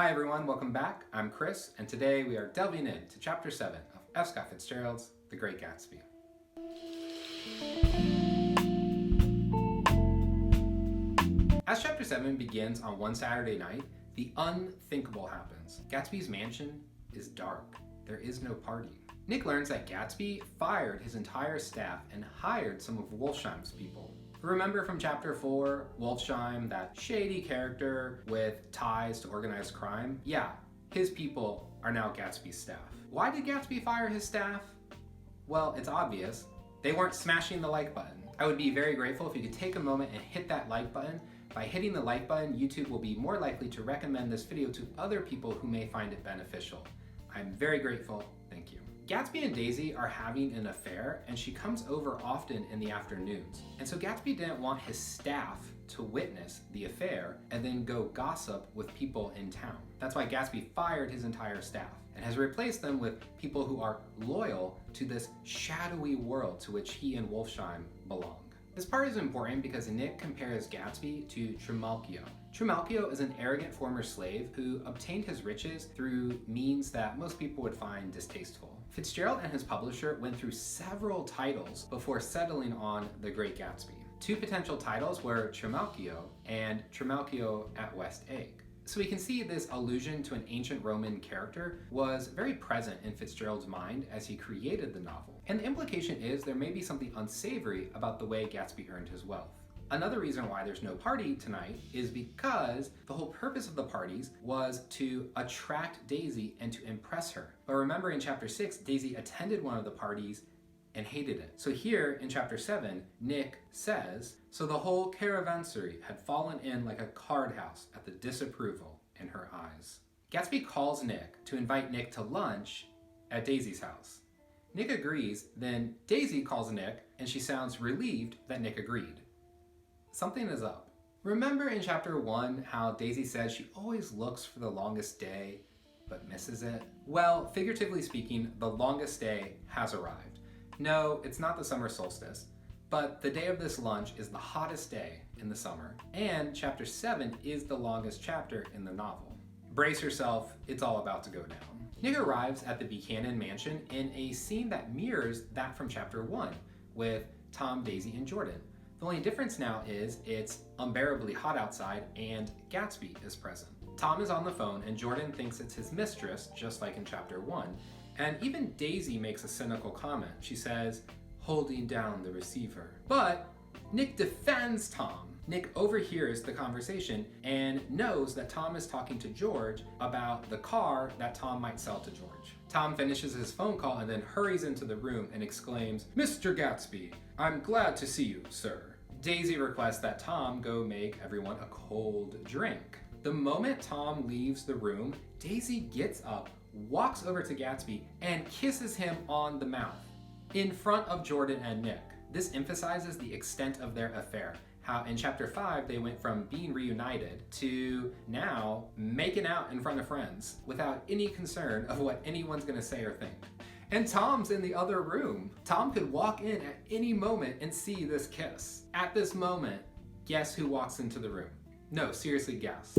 Hi everyone, welcome back. I'm Chris, and today we are delving into Chapter 7 of F. Scott Fitzgerald's The Great Gatsby. As Chapter 7 begins on one Saturday night, the unthinkable happens. Gatsby's mansion is dark. There is no party. Nick learns that Gatsby fired his entire staff and hired some of Wolfsheim's people. Remember from Chapter 4, Wolfsheim, that shady character with ties to organized crime? Yeah, his people are now Gatsby's staff. Why did Gatsby fire his staff? Well, it's obvious. They weren't smashing the like button. I would be very grateful if you could take a moment and hit that like button. By hitting the like button, YouTube will be more likely to recommend this video to other people who may find it beneficial. I'm very grateful. Thank you. Gatsby and Daisy are having an affair, and she comes over often in the afternoons. And so Gatsby didn't want his staff to witness the affair and then go gossip with people in town. That's why Gatsby fired his entire staff and has replaced them with people who are loyal to this shadowy world to which he and Wolfsheim belong. This part is important because Nick compares Gatsby to Trimalchio. Trimalchio is an arrogant former slave who obtained his riches through means that most people would find distasteful. Fitzgerald and his publisher went through several titles before settling on The Great Gatsby. Two potential titles were Trimalchio and Trimalchio at West Egg. So we can see this allusion to an ancient Roman character was very present in Fitzgerald's mind as he created the novel. And the implication is there may be something unsavory about the way Gatsby earned his wealth. Another reason why there's no party tonight is because the whole purpose of the parties was to attract Daisy and to impress her. But remember in Chapter 6, Daisy attended one of the parties and hated it. So here in Chapter 7, Nick says, so the whole caravansary had fallen in like a card house at the disapproval in her eyes. Gatsby calls Nick to invite Nick to lunch at Daisy's house. Nick agrees, then Daisy calls Nick and she sounds relieved that Nick agreed. Something is up. Remember in Chapter 1 how Daisy says she always looks for the longest day but misses it? Well, figuratively speaking, the longest day has arrived. No, it's not the summer solstice, but the day of this lunch is the hottest day in the summer, and Chapter 7 is the longest chapter in the novel. Brace yourself, it's all about to go down. Nick arrives at the Buchanan mansion in a scene that mirrors that from Chapter 1 with Tom, Daisy, and Jordan. The only difference now is it's unbearably hot outside and Gatsby is present. Tom is on the phone and Jordan thinks it's his mistress, just like in Chapter 1. And even Daisy makes a cynical comment. She says, holding down the receiver. But Nick defends Tom. Nick overhears the conversation and knows that Tom is talking to George about the car that Tom might sell to George. Tom finishes his phone call and then hurries into the room and exclaims, Mr. Gatsby, I'm glad to see you, sir. Daisy requests that Tom go make everyone a cold drink. The moment Tom leaves the room, Daisy gets up, walks over to Gatsby, and kisses him on the mouth in front of Jordan and Nick. This emphasizes the extent of their affair. How in Chapter 5 they went from being reunited to now making out in front of friends without any concern of what anyone's gonna say or think. And Tom's in the other room. Tom could walk in at any moment and see this kiss. At this moment, guess who walks into the room? No, seriously, guess.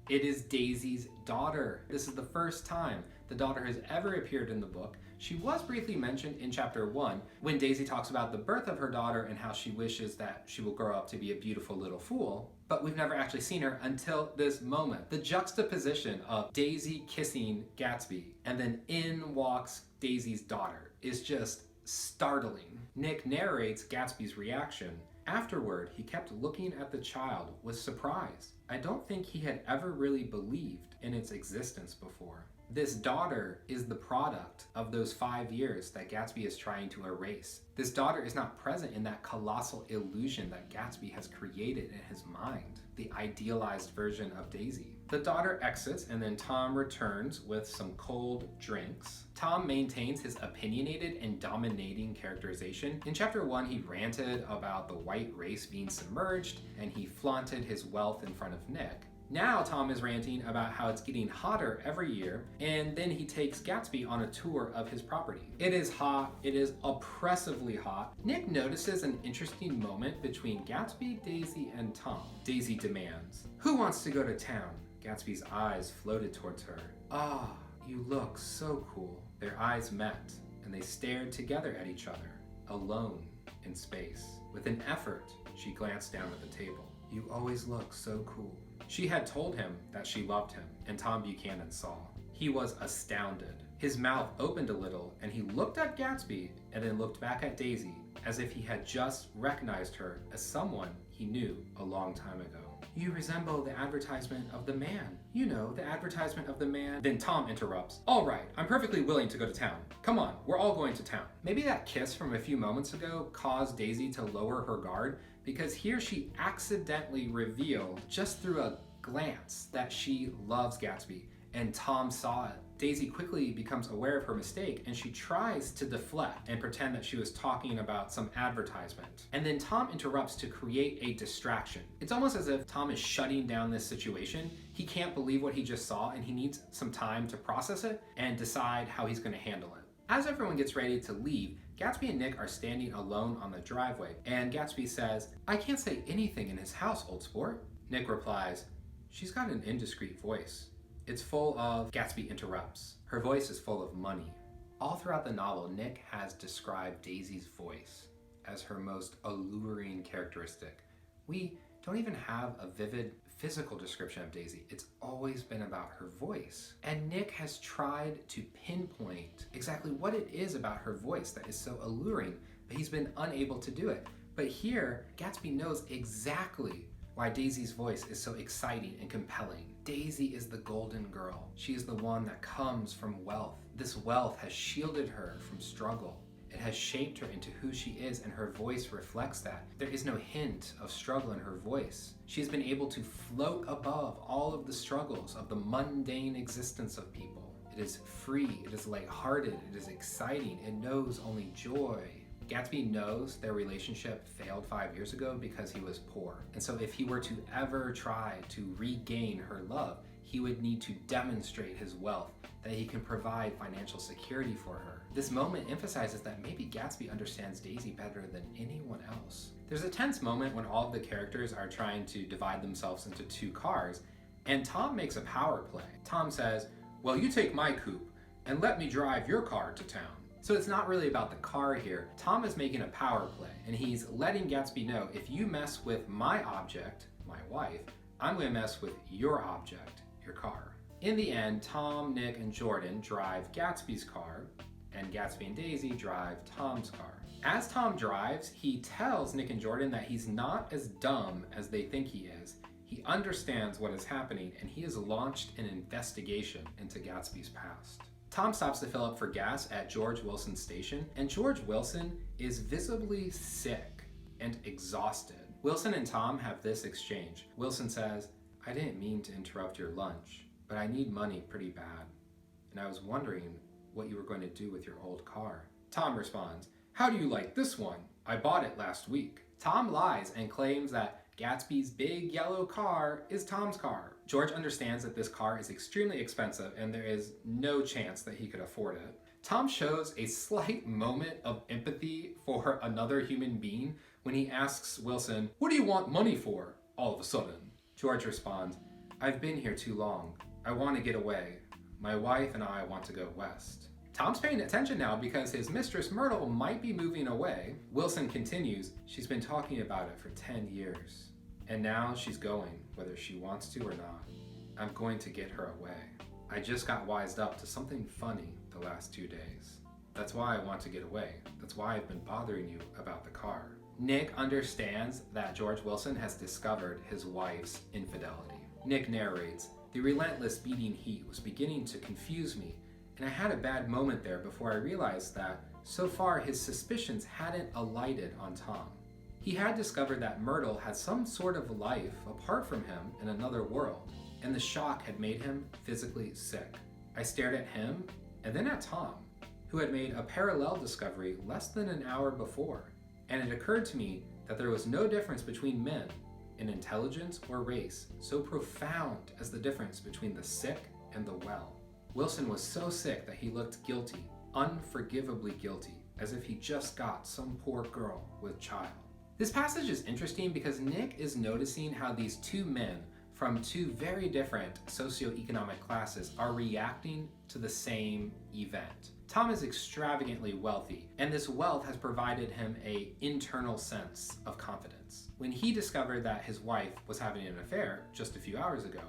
It is Daisy's daughter. This is the first time the daughter has ever appeared in the book. She was briefly mentioned in Chapter 1 when Daisy talks about the birth of her daughter and how she wishes that she will grow up to be a beautiful little fool, but we've never actually seen her until this moment. The juxtaposition of Daisy kissing Gatsby and then in walks Daisy's daughter is just startling. Nick narrates Gatsby's reaction. Afterward, he kept looking at the child with surprise. I don't think he had ever really believed in its existence before. This daughter is the product of those 5 years that Gatsby is trying to erase. This daughter is not present in that colossal illusion that Gatsby has created in his mind, the idealized version of Daisy. The daughter exits and then Tom returns with some cold drinks. Tom maintains his opinionated and dominating characterization. In Chapter 1, he ranted about the white race being submerged and he flaunted his wealth in front of Nick. Now Tom is ranting about how it's getting hotter every year, and then he takes Gatsby on a tour of his property. It is hot, it is oppressively hot. Nick notices an interesting moment between Gatsby, Daisy, and Tom. Daisy demands, "Who wants to go to town?" Gatsby's eyes floated towards her. "Ah, you look so cool." Their eyes met, and they stared together at each other, alone in space. With an effort, she glanced down at the table. "You always look so cool." She had told him that she loved him, and Tom Buchanan saw. He was astounded. His mouth opened a little, and he looked at Gatsby and then looked back at Daisy as if he had just recognized her as someone he knew a long time ago. "You resemble the advertisement of the man. You know, the advertisement of the man." Then Tom interrupts. "All right, I'm perfectly willing to go to town. Come on, we're all going to town." Maybe that kiss from a few moments ago caused Daisy to lower her guard, because here she accidentally revealed, just through a glance, that she loves Gatsby, and Tom saw it. Daisy quickly becomes aware of her mistake, and she tries to deflect and pretend that she was talking about some advertisement. And then Tom interrupts to create a distraction. It's almost as if Tom is shutting down this situation. He can't believe what he just saw, and he needs some time to process it and decide how he's going to handle it. As everyone gets ready to leave, Gatsby and Nick are standing alone on the driveway, and Gatsby says, "I can't say anything in his house, old sport." Nick replies, "She's got an indiscreet voice. It's full of..." Gatsby interrupts. "Her voice is full of money." All throughout the novel, Nick has described Daisy's voice as her most alluring characteristic. We don't even have a vivid physical description of Daisy. It's always been about her voice. And Nick has tried to pinpoint exactly what it is about her voice that is so alluring, but he's been unable to do it. But here, Gatsby knows exactly why Daisy's voice is so exciting and compelling. Daisy is the golden girl. She is the one that comes from wealth. This wealth has shielded her from struggle. It has shaped her into who she is, and her voice reflects that. There is no hint of struggle in her voice. She has been able to float above all of the struggles of the mundane existence of people. It is free, it is lighthearted, it is exciting, it knows only joy. Gatsby knows their relationship failed 5 years ago because he was poor. And so if he were to ever try to regain her love, he would need to demonstrate his wealth, that he can provide financial security for her. This moment emphasizes that maybe Gatsby understands Daisy better than anyone else. There's a tense moment when all of the characters are trying to divide themselves into two cars, and Tom makes a power play. Tom says, "Well, you take my coupe, and let me drive your car to town." So it's not really about the car here. Tom is making a power play, and he's letting Gatsby know, if you mess with my object, my wife, I'm going to mess with your object, your car. In the end, Tom, Nick, and Jordan drive Gatsby's car, and Gatsby and Daisy drive Tom's car. As Tom drives, he tells Nick and Jordan that he's not as dumb as they think he is. He understands what is happening, and he has launched an investigation into Gatsby's past. Tom stops to fill up for gas at George Wilson's station, and George Wilson is visibly sick and exhausted. Wilson and Tom have this exchange. Wilson says, "I didn't mean to interrupt your lunch, but I need money pretty bad, and I was wondering what you were going to do with your old car." Tom responds, "How do you like this one? I bought it last week." Tom lies and claims that Gatsby's big yellow car is Tom's car. George understands that this car is extremely expensive and there is no chance that he could afford it. Tom shows a slight moment of empathy for another human being when he asks Wilson, "What do you want money for, all of a sudden?" George responds, "I've been here too long. I want to get away. My wife and I want to go west." Tom's paying attention now because his mistress Myrtle might be moving away. Wilson continues, "She's been talking about it for 10 years. And now she's going, whether she wants to or not. I'm going to get her away. I just got wised up to something funny the last 2 days. That's why I want to get away. That's why I've been bothering you about the car." Nick understands that George Wilson has discovered his wife's infidelity. Nick narrates, "The relentless beating heat was beginning to confuse me, and I had a bad moment there before I realized that so far his suspicions hadn't alighted on Tom. He had discovered that Myrtle had some sort of life apart from him in another world, and the shock had made him physically sick. I stared at him and then at Tom, who had made a parallel discovery less than an hour before, and it occurred to me that there was no difference between men in intelligence or race so profound as the difference between the sick and the well. Wilson was so sick that he looked guilty, unforgivably guilty, as if he just got some poor girl with child." This passage is interesting because Nick is noticing how these two men from two very different socioeconomic classes are reacting to the same event. Tom is extravagantly wealthy, and this wealth has provided him an internal sense of confidence. When he discovered that his wife was having an affair just a few hours ago,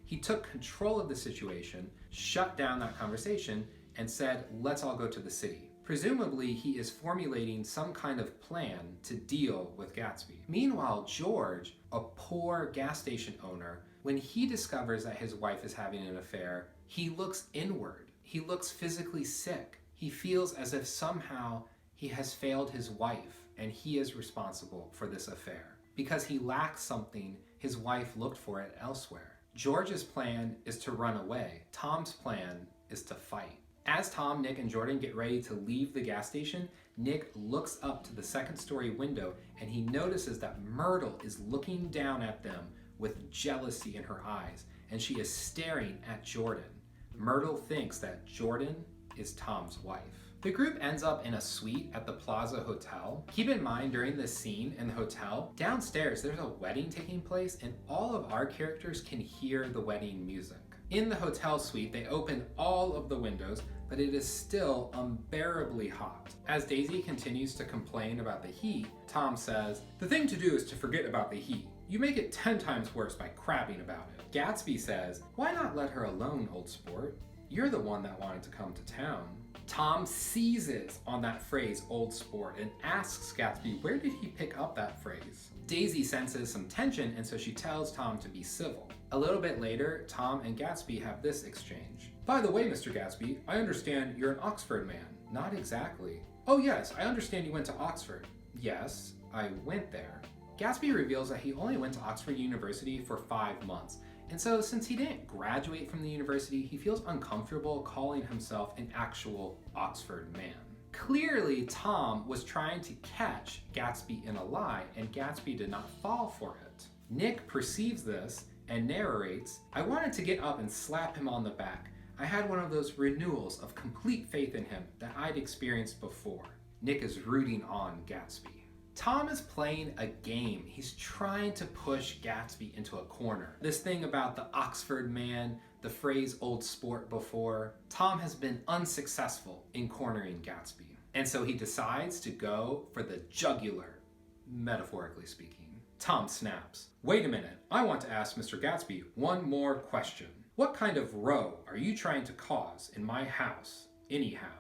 he took control of the situation, shut down that conversation, and said, let's all go to the city. Presumably, he is formulating some kind of plan to deal with Gatsby. Meanwhile, George, a poor gas station owner, when he discovers that his wife is having an affair, he looks inward. He looks physically sick. He feels as if somehow he has failed his wife and he is responsible for this affair. Because he lacks something, his wife looked for it elsewhere. George's plan is to run away. Tom's plan is to fight. As Tom, Nick, and Jordan get ready to leave the gas station, Nick looks up to the second-story window and he notices that Myrtle is looking down at them with jealousy in her eyes, and she is staring at Jordan. Myrtle thinks that Jordan is Tom's wife. The group ends up in a suite at the Plaza Hotel. Keep in mind, during this scene in the hotel, downstairs there's a wedding taking place and all of our characters can hear the wedding music. In the hotel suite, they open all of the windows, but it is still unbearably hot. As Daisy continues to complain about the heat, Tom says, "The thing to do is to forget about the heat. You make it 10 times worse by crabbing about it." Gatsby says, "Why not let her alone, old sport? You're the one that wanted to come to town." Tom seizes on that phrase, old sport, and asks Gatsby, where did he pick up that phrase? Daisy senses some tension, and so she tells Tom to be civil. A little bit later, Tom and Gatsby have this exchange. "By the way, Mr. Gatsby, I understand you're an Oxford man." "Not exactly." "Oh yes, I understand you went to Oxford." "Yes, I went there." Gatsby reveals that he only went to Oxford University for 5 months. And so, since he didn't graduate from the university, he feels uncomfortable calling himself an actual Oxford man. Clearly, Tom was trying to catch Gatsby in a lie, and Gatsby did not fall for it. Nick perceives this and narrates, "I wanted to get up and slap him on the back. I had one of those renewals of complete faith in him that I'd experienced before." Nick is rooting on Gatsby. Tom is playing a game. He's trying to push Gatsby into a corner. This thing about the Oxford man, the phrase old sport before, Tom has been unsuccessful in cornering Gatsby. And so he decides to go for the jugular, metaphorically speaking. Tom snaps. "Wait a minute, I want to ask Mr. Gatsby one more question. What kind of row are you trying to cause in my house, anyhow?"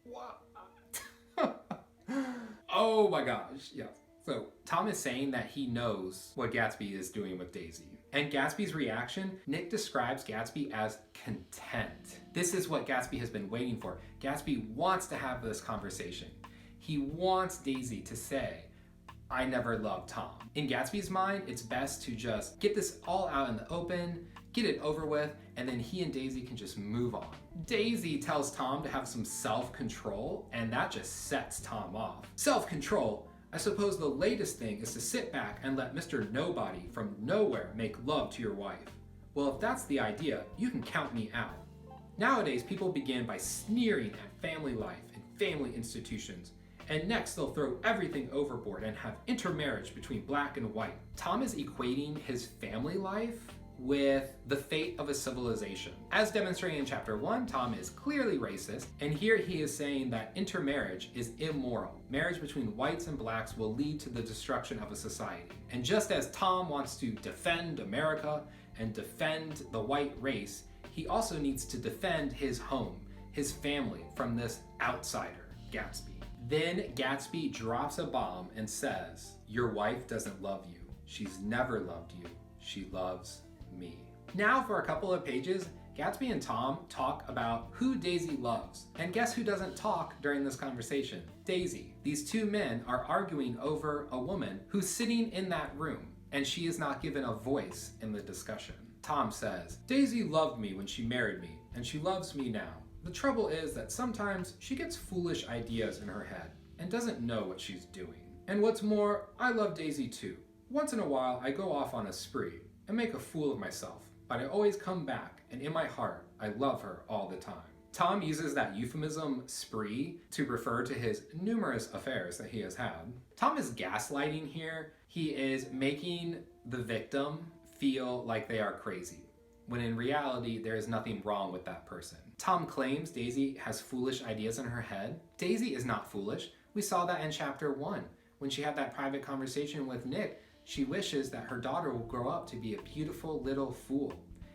What? Oh my gosh, yes. So Tom is saying that he knows what Gatsby is doing with Daisy. And Gatsby's reaction, Nick describes Gatsby as content. This is what Gatsby has been waiting for. Gatsby wants to have this conversation. He wants Daisy to say, "I never loved Tom." In Gatsby's mind, it's best to just get this all out in the open, get it over with, and then he and Daisy can just move on. Daisy tells Tom to have some self-control, and that just sets Tom off. Self-control? I suppose the latest thing is to sit back and let Mr. Nobody from nowhere make love to your wife. Well, if that's the idea, you can count me out. Nowadays, people begin by sneering at family life and family institutions, and next they'll throw everything overboard and have intermarriage between black and white. Tom is equating his family life with the fate of a civilization. As demonstrated in chapter 1, Tom is clearly racist, and here he is saying that intermarriage is immoral. Marriage between whites and blacks will lead to the destruction of a society. And just as Tom wants to defend America and defend the white race, he also needs to defend his home, his family, from this outsider, Gatsby. Then Gatsby drops a bomb and says, "Your wife doesn't love you. She's never loved you. She loves me." Now for a couple of pages, Gatsby and Tom talk about who Daisy loves. And guess who doesn't talk during this conversation? Daisy. These two men are arguing over a woman who's sitting in that room, and she is not given a voice in the discussion. Tom says, "Daisy loved me when she married me, and she loves me now. The trouble is that sometimes she gets foolish ideas in her head and doesn't know what she's doing. And what's more, I love Daisy too. Once in a while, I go off on a spree and make a fool of myself, but I always come back, and in my heart, I love her all the time." Tom uses that euphemism spree to refer to his numerous affairs that he has had. Tom is gaslighting here. He is making the victim feel like they are crazy, when in reality, there is nothing wrong with that person. Tom claims Daisy has foolish ideas in her head. Daisy is not foolish. We saw that in chapter 1. When she had that private conversation with Nick, she wishes that her daughter will grow up to be a beautiful little fool.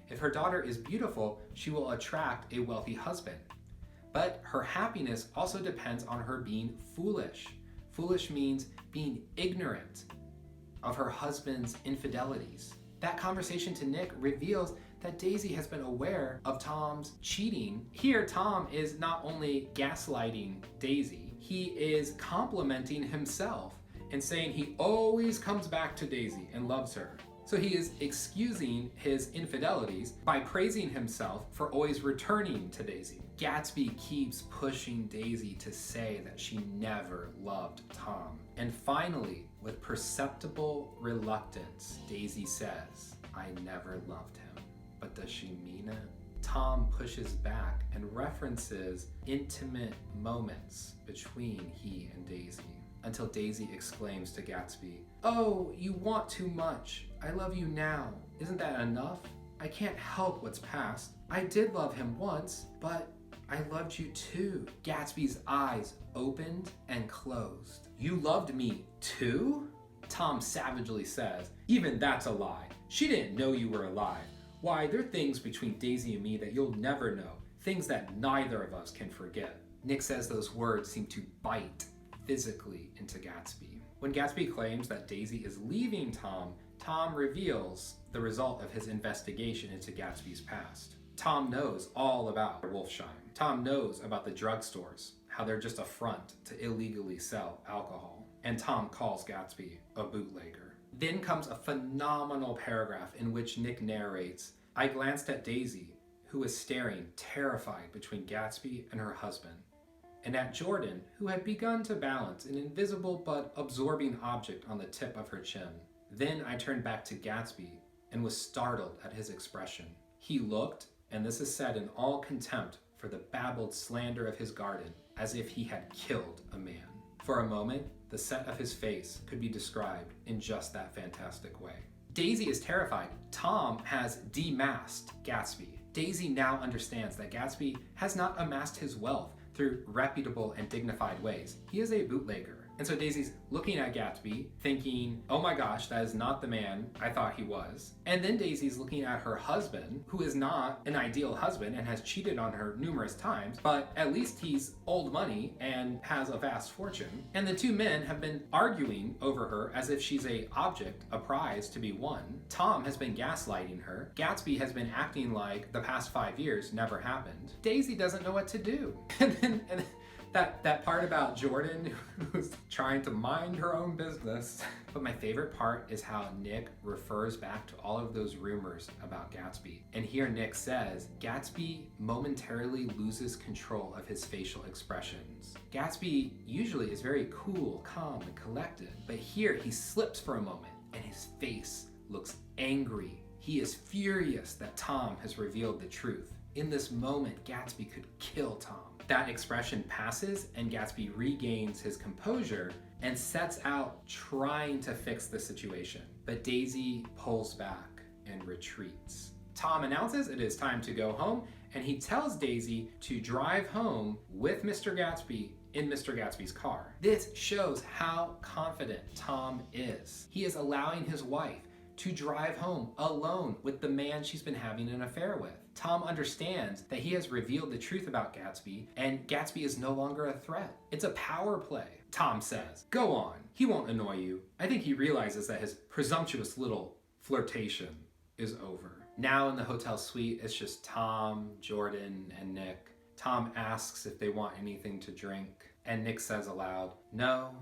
If her daughter is beautiful, she will attract a wealthy husband. But her happiness also depends on her being foolish. Foolish means being ignorant of her husband's infidelities. That conversation to Nick reveals that Daisy has been aware of Tom's cheating. Here, Tom is not only gaslighting Daisy, he is complimenting himself and saying he always comes back to Daisy and loves her. So he is excusing his infidelities by praising himself for always returning to Daisy. Gatsby keeps pushing Daisy to say that she never loved Tom. And finally, with perceptible reluctance, Daisy says, "I never loved him." But does she mean it? Tom pushes back and references intimate moments between he and Daisy, until Daisy exclaims to Gatsby, "Oh, you want too much. I love you now. Isn't that enough? I can't help what's past. I did love him once, but I loved you too." Gatsby's eyes opened and closed. "You loved me too?" Tom savagely says, "Even that's a lie. She didn't know you were alive. Why, there are things between Daisy and me that you'll never know. Things that neither of us can forget." Nick says those words seem to bite physically into Gatsby. When Gatsby claims that Daisy is leaving Tom, Tom reveals the result of his investigation into Gatsby's past. Tom knows all about Wolfsheim. Tom knows about the drugstores, how they're just a front to illegally sell alcohol. And Tom calls Gatsby a bootlegger. Then comes a phenomenal paragraph in which Nick narrates, "I glanced at Daisy, who was staring terrified between Gatsby and her husband, and at Jordan, who had begun to balance an invisible but absorbing object on the tip of her chin. Then I turned back to Gatsby and was startled at his expression. He looked, and this is said in all contempt for the babbled slander of his garden, as if he had killed a man. For a moment, the set of his face could be described in just that fantastic way." Daisy is terrified. Tom has demasked Gatsby. Daisy now understands that Gatsby has not amassed his wealth through reputable and dignified ways. He is a bootlegger. And so Daisy's looking at Gatsby, thinking, "Oh my gosh, that is not the man I thought he was." And then Daisy's looking at her husband, who is not an ideal husband and has cheated on her numerous times, but at least he's old money and has a vast fortune. And the two men have been arguing over her as if she's a object, a prize to be won. Tom has been gaslighting her. Gatsby has been acting like the past 5 years never happened. Daisy doesn't know what to do. And that part about Jordan who's trying to mind her own business. But my favorite part is how Nick refers back to all of those rumors about Gatsby. And here Nick says, Gatsby momentarily loses control of his facial expressions. Gatsby usually is very cool, calm, and collected. But here he slips for a moment and his face looks angry. He is furious that Tom has revealed the truth. In this moment, Gatsby could kill Tom. That expression passes and Gatsby regains his composure and sets out trying to fix the situation. But Daisy pulls back and retreats. Tom announces it is time to go home, and he tells Daisy to drive home with Mr. Gatsby in Mr. Gatsby's car. This shows how confident Tom is. He is allowing his wife to drive home alone with the man she's been having an affair with. Tom understands that he has revealed the truth about Gatsby, and Gatsby is no longer a threat. It's a power play. Tom says, "Go on, he won't annoy you." I think he realizes that his presumptuous little flirtation is over. Now in the hotel suite, it's just Tom, Jordan, and Nick. Tom asks if they want anything to drink, and Nick says aloud, "No,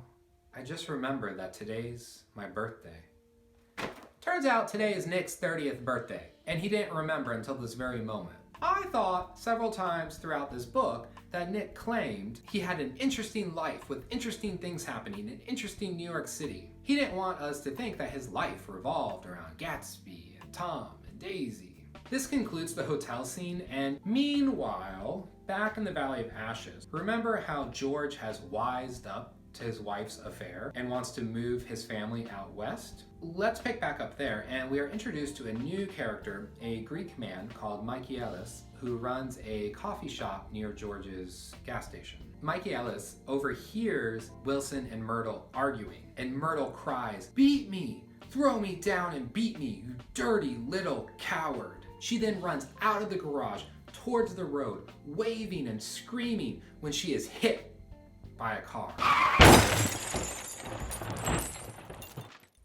I just remember that today's my birthday." Turns out today is Nick's 30th birthday, and he didn't remember until this very moment. I thought several times throughout this book that Nick claimed he had an interesting life with interesting things happening in interesting New York City. He didn't want us to think that his life revolved around Gatsby and Tom and Daisy. This concludes the hotel scene, and meanwhile, back in the Valley of Ashes, remember how George has wised up to his wife's affair and wants to move his family out west. Let's pick back up there, and we are introduced to a new character, a Greek man called Michaelis, who runs a coffee shop near George's gas station. Michaelis overhears Wilson and Myrtle arguing, and Myrtle cries, "Beat me! Throw me down and beat me, you dirty little coward!" She then runs out of the garage towards the road, waving and screaming when she is hit by a car.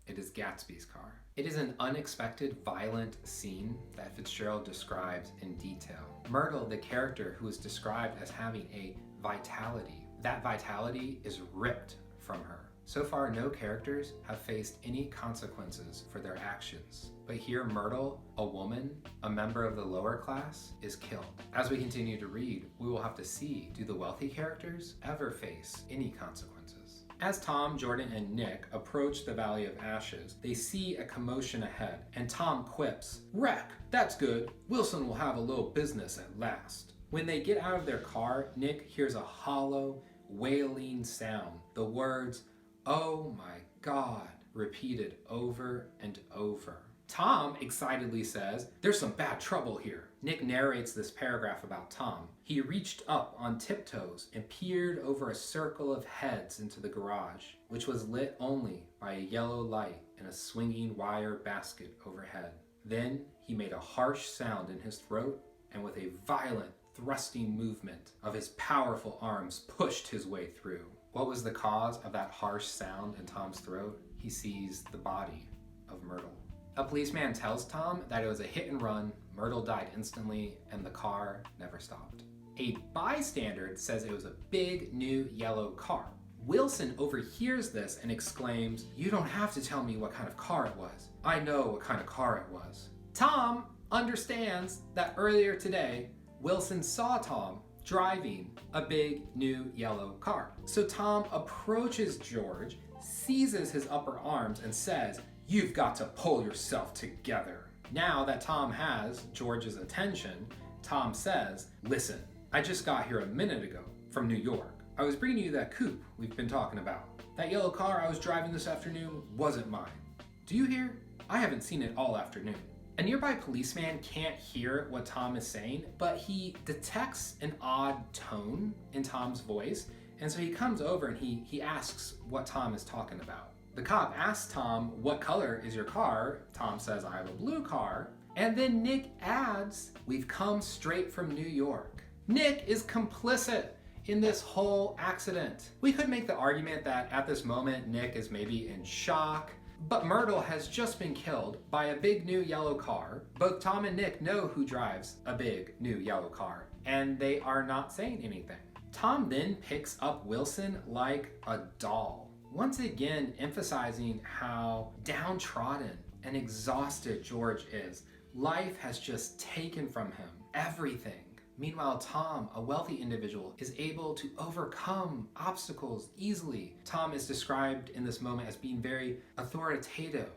It is Gatsby's car. It is an unexpected, violent scene that Fitzgerald describes in detail. Myrtle, the character who is described as having a vitality, that vitality is ripped from her. So far, no characters have faced any consequences for their actions. But here, Myrtle, a woman, a member of the lower class, is killed. As we continue to read, we will have to see, do the wealthy characters ever face any consequences? As Tom, Jordan, and Nick approach the Valley of Ashes, they see a commotion ahead, and Tom quips, "Wreck, that's good. Wilson will have a little business at last." When they get out of their car, Nick hears a hollow, wailing sound. The words, "Oh my God," repeated over and over. Tom excitedly says, "There's some bad trouble here." Nick narrates this paragraph about Tom. He reached up on tiptoes and peered over a circle of heads into the garage, which was lit only by a yellow light and a swinging wire basket overhead. Then he made a harsh sound in his throat and with a violent thrusting movement of his powerful arms pushed his way through. What was the cause of that harsh sound in Tom's throat? He sees the body of Myrtle. A policeman tells Tom that it was a hit and run, Myrtle died instantly, and the car never stopped. A bystander says it was a big new yellow car. Wilson overhears this and exclaims, "You don't have to tell me what kind of car it was. I know what kind of car it was." Tom understands that earlier today, Wilson saw Tom driving a big new yellow car. So Tom approaches George, seizes his upper arms, and says, "You've got to pull yourself together." Now that Tom has George's attention, Tom says, "Listen, I just got here a minute ago from New York. I was bringing you that coupe we've been talking about. That yellow car I was driving this afternoon wasn't mine. Do you hear? I haven't seen it all afternoon." A nearby policeman can't hear what Tom is saying, but he detects an odd tone in Tom's voice, and so he comes over and he asks what Tom is talking about. The cop asks Tom, "What color is your car?" Tom says, "I have a blue car." And then Nick adds, "We've come straight from New York." Nick is complicit in this whole accident. We could make the argument that at this moment, Nick is maybe in shock, but Myrtle has just been killed by a big new yellow car. Both Tom and Nick know who drives a big new yellow car, and they are not saying anything. Tom then picks up Wilson like a doll, once again emphasizing how downtrodden and exhausted George is. Life has just taken from him everything. Meanwhile, Tom, a wealthy individual, is able to overcome obstacles easily. Tom is described in this moment as being very authoritative.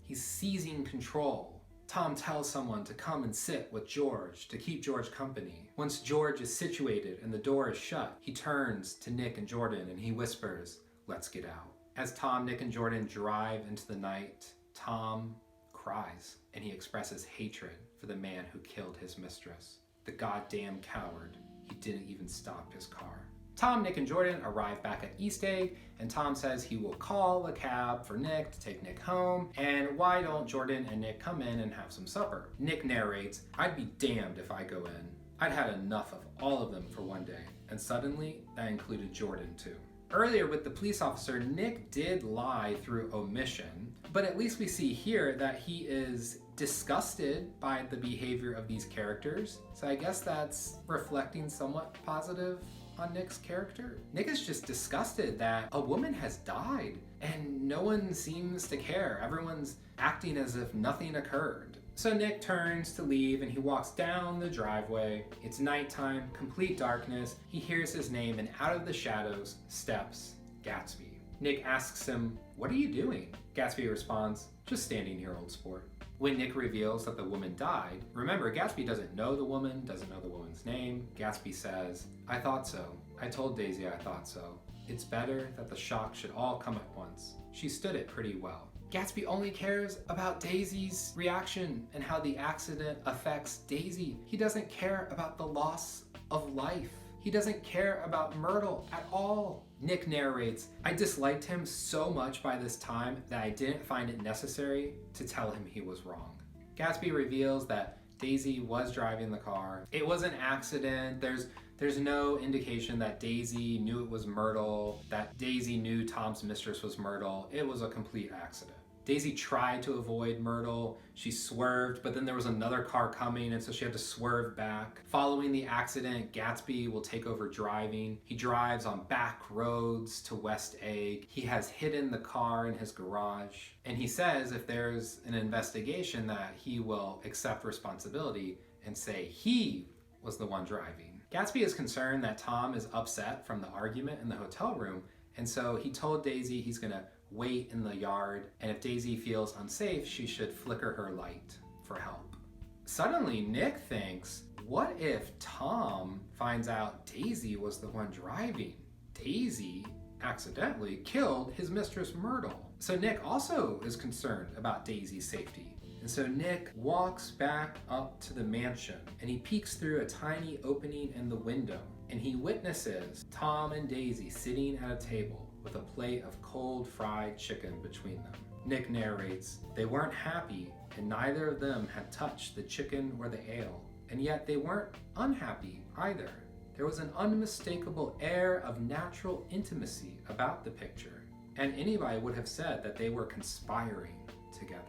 He's seizing control. Tom tells someone to come and sit with George to keep George company. Once George is situated and the door is shut, he turns to Nick and Jordan and he whispers, "Let's get out." As Tom, Nick, and Jordan drive into the night, Tom cries and he expresses hatred for the man who killed his mistress. The goddamn coward. He didn't even stop his car. Tom, Nick, and Jordan arrive back at East Egg, and Tom says he will call a cab for Nick to take Nick home, and why don't Jordan and Nick come in and have some supper? Nick narrates, "I'd be damned if I go in. I'd had enough of all of them for one day," and suddenly that included Jordan too. Earlier with the police officer, Nick did lie through omission, but at least we see here that he is disgusted by the behavior of these characters. So I guess that's reflecting somewhat positive on Nick's character. Nick is just disgusted that a woman has died and no one seems to care. Everyone's acting as if nothing occurred. So Nick turns to leave and he walks down the driveway. It's nighttime, complete darkness. He hears his name and out of the shadows steps Gatsby. Nick asks him, "What are you doing?" Gatsby responds, "Just standing here, old sport." When Nick reveals that the woman died, remember, Gatsby doesn't know the woman, doesn't know the woman's name. Gatsby says, "I thought so. I told Daisy I thought so. It's better that the shock should all come at once. She stood it pretty well. Gatsby only cares about Daisy's reaction and how the accident affects Daisy. He doesn't care about the loss of life. He doesn't care about Myrtle at all. Nick narrates, I disliked him so much by this time that I didn't find it necessary to tell him he was wrong. Gatsby reveals that Daisy was driving the car. It was an accident. There's no indication that Daisy knew it was Myrtle, that Daisy knew Tom's mistress was Myrtle. It was a complete accident. Daisy tried to avoid Myrtle. She swerved, but then there was another car coming, and so she had to swerve back. Following the accident, Gatsby will take over driving. He drives on back roads to West Egg. He has hidden the car in his garage, and he says if there's an investigation that he will accept responsibility and say he was the one driving. Gatsby is concerned that Tom is upset from the argument in the hotel room, and so he told Daisy he's gonna wait in the yard, and if Daisy feels unsafe, she should flicker her light for help. Suddenly, Nick thinks, what if Tom finds out Daisy was the one driving? Daisy accidentally killed his mistress Myrtle. So Nick also is concerned about Daisy's safety. And so Nick walks back up to the mansion, and he peeks through a tiny opening in the window, and he witnesses Tom and Daisy sitting at a table with a plate of cold fried chicken between them. Nick narrates, they weren't happy, and neither of them had touched the chicken or the ale, and yet they weren't unhappy either. There was an unmistakable air of natural intimacy about the picture, and anybody would have said that they were conspiring together.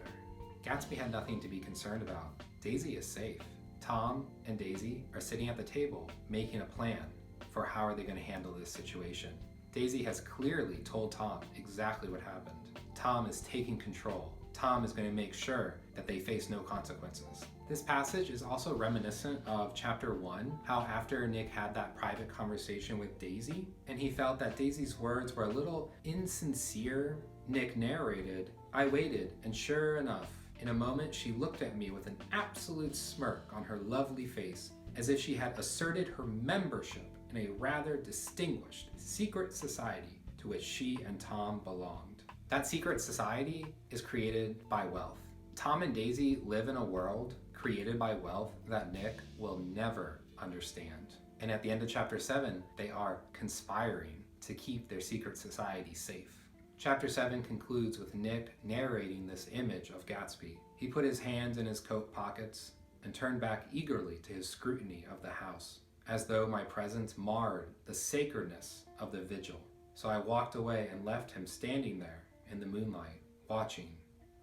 Gatsby had nothing to be concerned about. Daisy is safe. Tom and Daisy are sitting at the table making a plan for how are they going to handle this situation. Daisy has clearly told Tom exactly what happened. Tom is taking control. Tom is going to make sure that they face no consequences. This passage is also reminiscent of chapter 1, how after Nick had that private conversation with Daisy, and he felt that Daisy's words were a little insincere, Nick narrated, I waited, and sure enough, in a moment she looked at me with an absolute smirk on her lovely face, as if she had asserted her membership in a rather distinguished secret society to which she and Tom belonged. That secret society is created by wealth. Tom and Daisy live in a world created by wealth that Nick will never understand. And at the end of chapter 7, they are conspiring to keep their secret society safe. Chapter 7 concludes with Nick narrating this image of Gatsby. He put his hands in his coat pockets and turned back eagerly to his scrutiny of the house, as though my presence marred the sacredness of the vigil. So I walked away and left him standing there in the moonlight, watching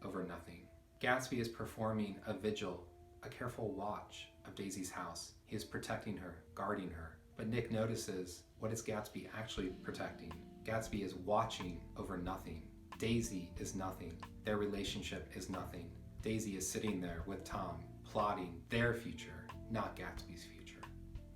over nothing. Gatsby is performing a vigil, a careful watch of Daisy's house. He is protecting her, guarding her. But Nick notices, what is Gatsby actually protecting? Gatsby is watching over nothing. Daisy is nothing. Their relationship is nothing. Daisy is sitting there with Tom, plotting their future, not Gatsby's future.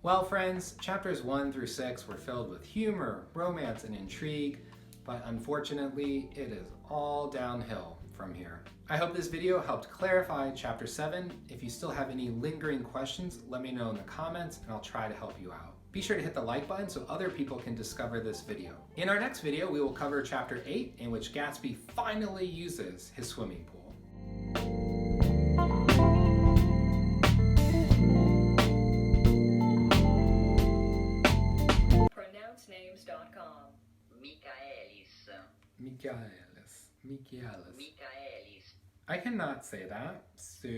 Well, friends, chapters 1 through 6 were filled with humor, romance, and intrigue, but unfortunately, it is all downhill from here. I hope this video helped clarify chapter 7. If you still have any lingering questions, let me know in the comments and I'll try to help you out. Be sure to hit the like button so other people can discover this video. In our next video, we will cover chapter 8, in which Gatsby finally uses his swimming pool. Pronouncenames.com. Michaelis. I cannot say that, so